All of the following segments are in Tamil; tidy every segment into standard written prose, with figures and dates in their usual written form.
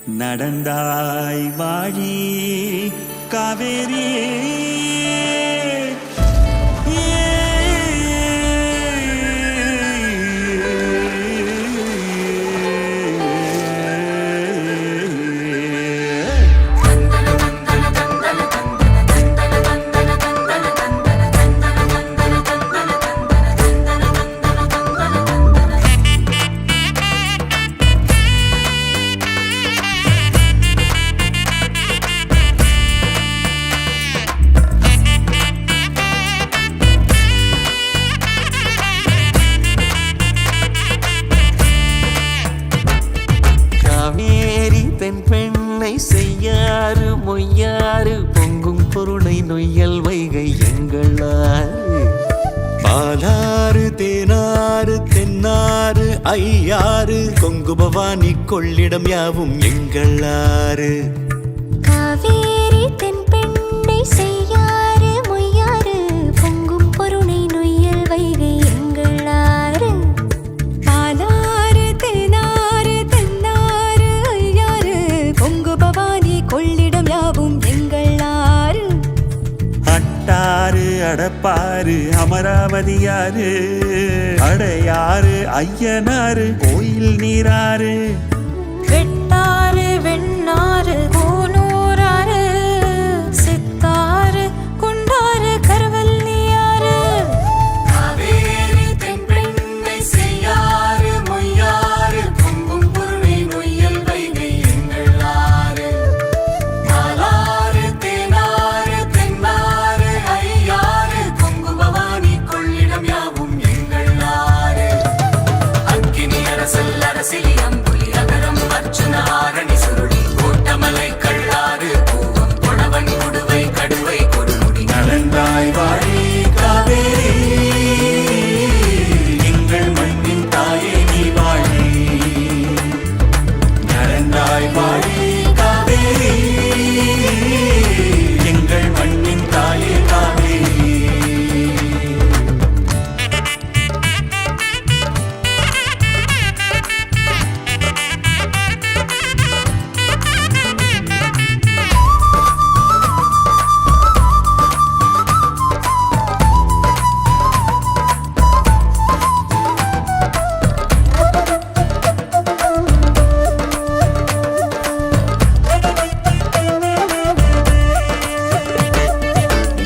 நடந்தாய் வாழி காவேரி பெண்ணை செய்யாறு மொய்யாறு பொங்கும் பொருளை நொய்யல் வைகை எங்களாறு பாலாறு தேனாறு தென்னாறு ஐயாறு கொங்கு பவானி கொள்ளிடம் யாவும் எங்களாறு காவேரி தென் பெண்ணை செய்யாறு மொய்யாறு பொங்கும் பொருளை நொய்யல் வைகை எங்களாறு பாலாறு தேனாறு தென்னாறு ஐயாறு பொங்கு பவானி கொள்ளிடம் யாவும் எங்களாறு அட்டாறு அடப்பாறு அமராவதியாறு அடையாறு ஐயனாறு கோயில் நீராறு வெட்டாறு வெண்ணாறு கோனூராறு சித்தாறு குண்டாறு கருவல்லியாறு காவேரி தென் பெண்ணை செய்யாறு மொய்யாறு பொங்கும் பொருளை நொய்யல் வைகை எங்களாறு பாலாறு தேனாறு தென்னாறு ஐயாறு கொங்கு பவானி கொள்ளிடம் யாவும் எங்களாறு அக்கினி அரசல் அரசிலி அம்புலி அகரம் அர்ச்சுன ஆரணி சுருளி கோட்டமலை கள்ளாறு பூவம் கொணவன் கொடுவை கடுவை கொடுமுடி நடந்தாய் வாழி காவேரி எங்கள் மண்ணின் தாயே நீ வாழி நடந்தாய் வாழி காவேரி எங்கள் மண்ணின் தாயே காவேரி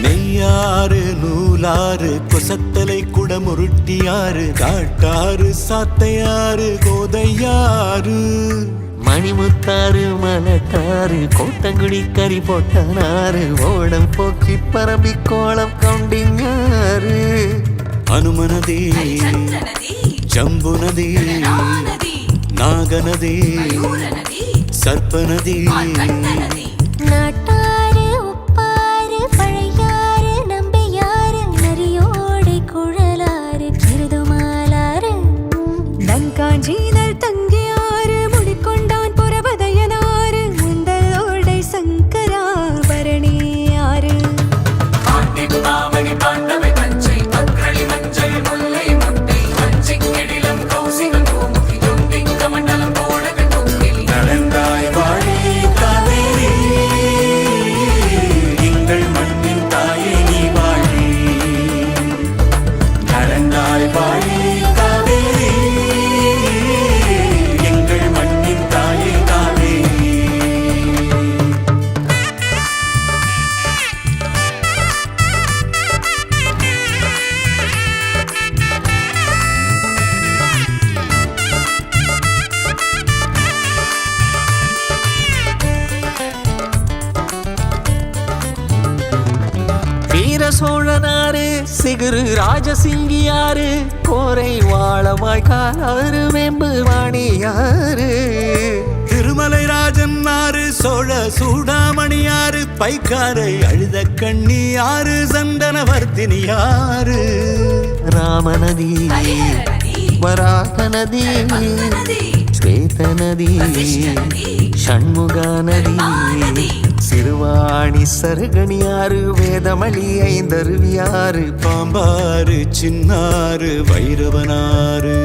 நெய்யாறு நூலாறு கொசத்தலை குடமுருட்டியாறு காட்டாறு சாத்தையாறு கோதையாறு மணிமுத்தாறு மலட்டாறு கோட்டங்குடி கறி போட்டனாறு ஓடம் போக்கி பரம்பி கோலம் கவுண்டிங்காறு அனுமனதி ஜம்புநதி நாகநதி சர்ப்பநதி நாட்டாறு உப்பாறு பழையாறு நம்பியாறு நரியோடை குழலாறு கிருதுமாலாறு நங்காஞ்சீனல் தங்கியாறு முடிக்கொண்டான் புறபதையனாறு முந்தலோடை சங்கரா பரணியாறு பாமணி பாண்டவை பஞ்சை பக்ரளி மஞ்சள் முல்லை முட்டை மஞ்சை கெடிலம் கௌசிகம் பூமுகி ஜொண்டிங்க மண்டலம் போடக தொங்கிலி நடந்தாய் வாழி காவேரி எங்கள் மண்ணின் தாயே நீ வாழி நடந்தாய் வாழி காவேரி எங்கள் மண்ணின் தாயே காவேரி வீர சோழனாறு சிகுரு ராஜசிங்கியாறு கோரை வாழமாய் காலாறு வேம்பு வாணியாறு திருமலை ராஜன் ஆறு சோழ சூடாமணியாறு பைக்காரை அழுத கண்ணியாறு சந்தனவர்த்தினியாறு ராமநதி வராக நதி ஸ்வேத நதி ஷண்முகா நதி சிறுவாணி சருகணியாறு வேதமளி ஐந்தருவியாறு பாம்பாறு சின்னாறு வைரவனாறு